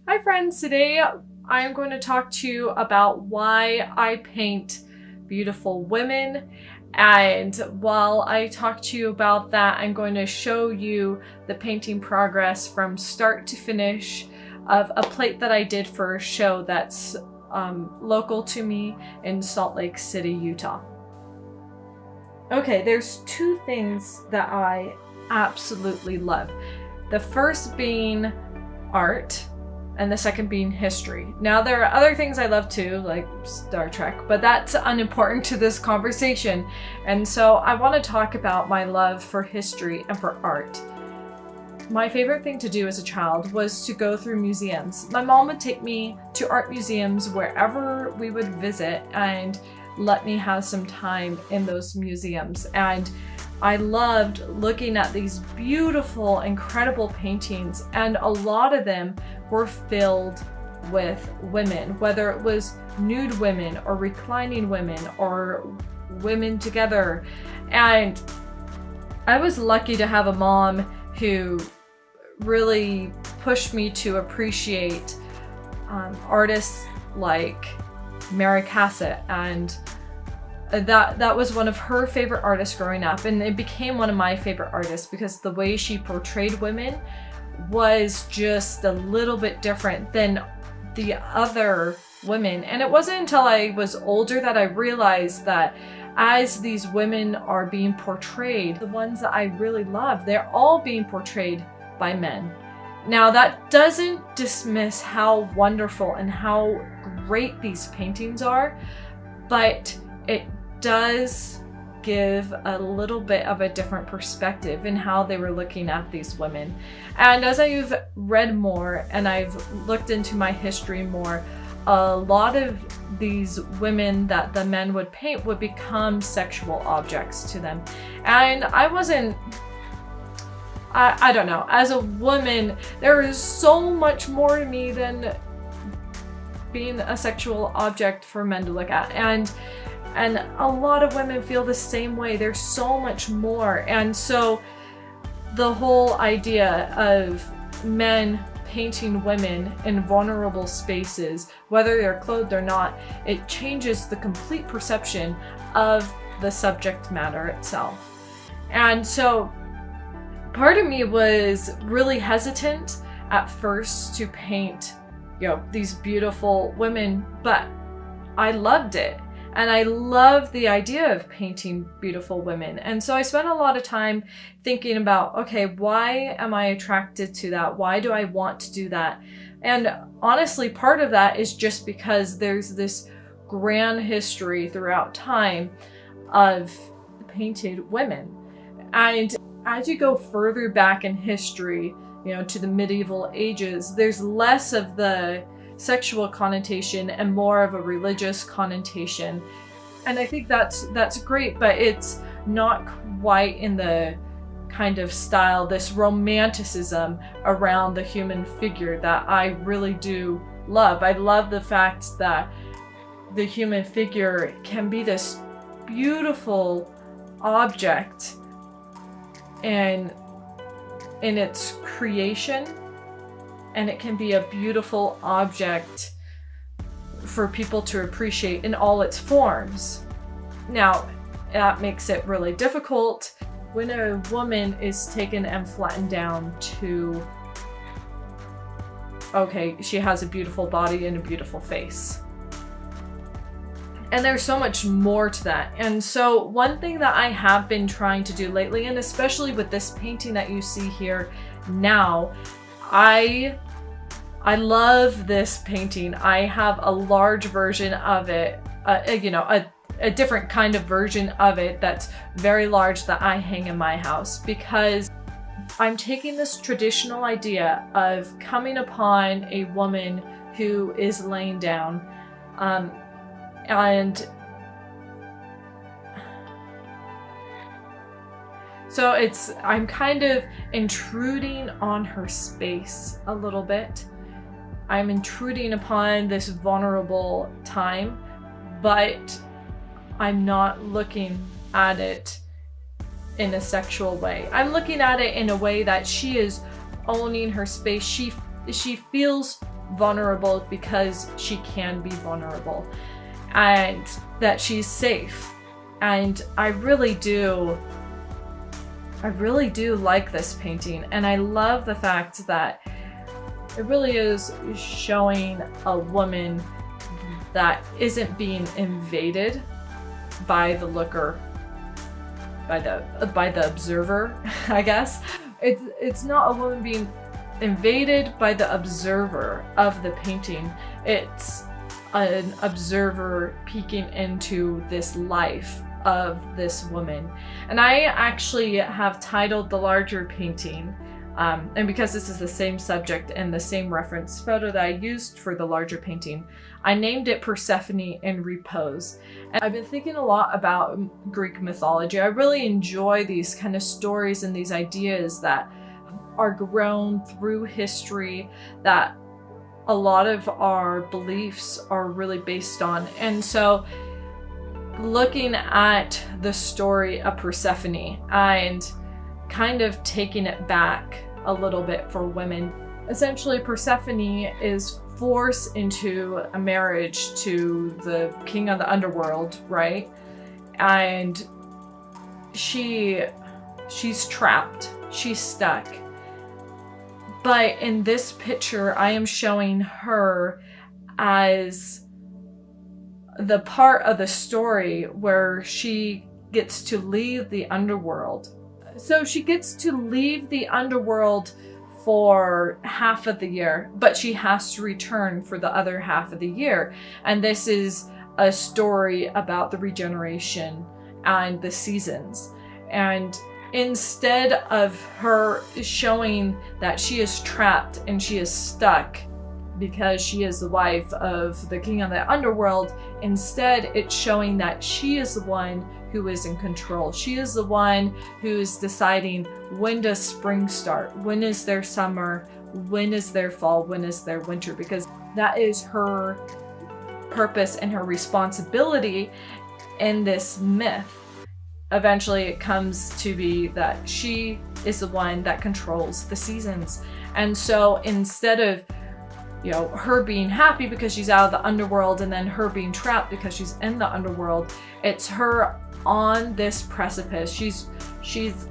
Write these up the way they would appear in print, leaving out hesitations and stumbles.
Hi friends, today I am going to talk to you about why I paint beautiful women, and while I talk to you about that, I'm going to show you the painting progress from start to finish of a plate that I did for a show that's local to me in Salt Lake City, Utah. Okay, there's two things that I absolutely love. The first being art, and the second being history. Now, there are other things I love too, like Star Trek, but that's unimportant to this conversation. And so I want to talk about my love for history and for art. My favorite thing to do as a child was to go through museums. My mom would take me to art museums wherever we would visit and let me have some time in those museums. And I loved looking at these beautiful, incredible paintings, and a lot of them were filled with women, whether it was nude women or reclining women or women together. And I was lucky to have a mom who really pushed me to appreciate artists like Mary Cassatt, and that was one of her favorite artists growing up, and it became one of my favorite artists because the way she portrayed women was just a little bit different than the other women. And it wasn't until I was older that I realized that as these women are being portrayed, the ones that I really love, they're all being portrayed by men. Now, that doesn't dismiss how wonderful and how great these paintings are, but it does give a little bit of a different perspective in how they were looking at these women. And as I've read more and I've looked into my history more, a lot of these women that the men would paint would become sexual objects to them. And I don't know, as a woman, there is so much more to me than being a sexual object for men to look at. And a lot of women feel the same way. There's so much more. And so the whole idea of men painting women in vulnerable spaces, whether they're clothed or not, it changes the complete perception of the subject matter itself. And so part of me was really hesitant at first to paint, these beautiful women, but I loved it. And I love the idea of painting beautiful women. And so I spent a lot of time thinking about, okay, why am I attracted to that? Why do I want to do that? And honestly, part of that is just because there's this grand history throughout time of painted women. And as you go further back in history, to the medieval ages, there's less of the sexual connotation and more of a religious connotation. And I think that's great, but it's not quite in the kind of style, this romanticism around the human figure that I really do love. I love the fact that the human figure can be this beautiful object and in its creation, and it can be a beautiful object for people to appreciate in all its forms. Now, that makes it really difficult when a woman is taken and flattened down to, okay, she has a beautiful body and a beautiful face. And there's so much more to that. And so one thing that I have been trying to do lately, and especially with this painting that you see here now, I love this painting. I have a large version of it, a different kind of version of it that's very large that I hang in my house, because I'm taking this traditional idea of coming upon a woman who is laying down, and so I'm kind of intruding on her space a little bit. I'm intruding upon this vulnerable time, but I'm not looking at it in a sexual way. I'm looking at it in a way that she is owning her space. She feels vulnerable because she can be vulnerable, and that she's safe. And I really do like this painting, and I love the fact that it really is showing a woman that isn't being invaded by the looker, by the observer, I guess. It's not a woman being invaded by the observer of the painting. It's an observer peeking into this life of this woman. And I actually have titled the larger painting, and because this is the same subject and the same reference photo that I used for the larger painting, I named it Persephone in Repose. And I've been thinking a lot about Greek mythology. I really enjoy these kind of stories and these ideas that are grown through history, that a lot of our beliefs are really based on. And so looking at the story of Persephone and kind of taking it back a little bit for women. Essentially, Persephone is forced into a marriage to the king of the underworld, right? And she's trapped, she's stuck. But in this picture, I am showing her as the part of the story where she gets to leave the underworld. So she gets to leave the underworld for half of the year, but she has to return for the other half of the year. And this is a story about the regeneration and the seasons. And instead of her showing that she is trapped and she is stuck because she is the wife of the king of the underworld, instead it's showing that she is the one who is in control. She is the one who is deciding when does spring start, when is their summer, when is their fall, when is their winter, because that is her purpose and her responsibility in this myth. Eventually it comes to be that she is the one that controls the seasons. And so instead of, you know, her being happy because she's out of the underworld and then her being trapped because she's in the underworld, it's her on this precipice. She's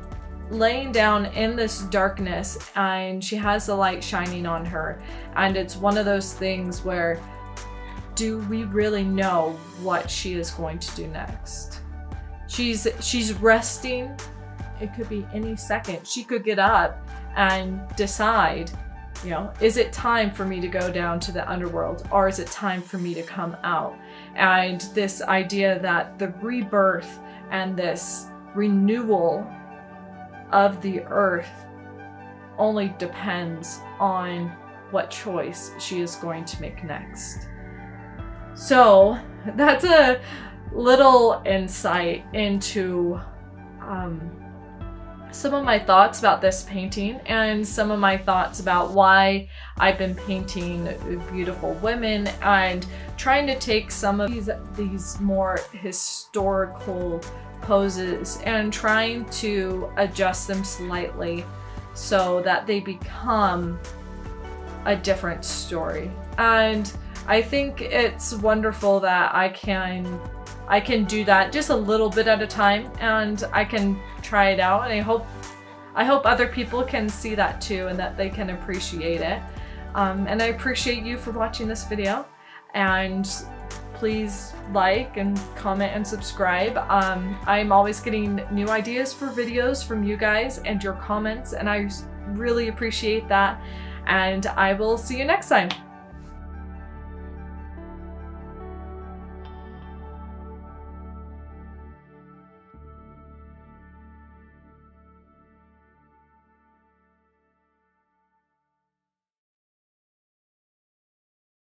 laying down in this darkness and she has the light shining on her. And it's one of those things where, do we really know what she is going to do next? She's resting. It could be any second. She could get up and decide, you know, is it time for me to go down to the underworld, or is it time for me to come out? And this idea that the rebirth and this renewal of the earth only depends on what choice she is going to make next. So that's a little insight into some of my thoughts about this painting and some of my thoughts about why I've been painting beautiful women and trying to take some of these more historical poses and trying to adjust them slightly so that they become a different story. And I think it's wonderful that I can do that just a little bit at a time, and I can try it out, and I hope other people can see that too and that they can appreciate it. And I appreciate you for watching this video, and please like and comment and subscribe. I'm always getting new ideas for videos from you guys and your comments, and I really appreciate that, and I will see you next time.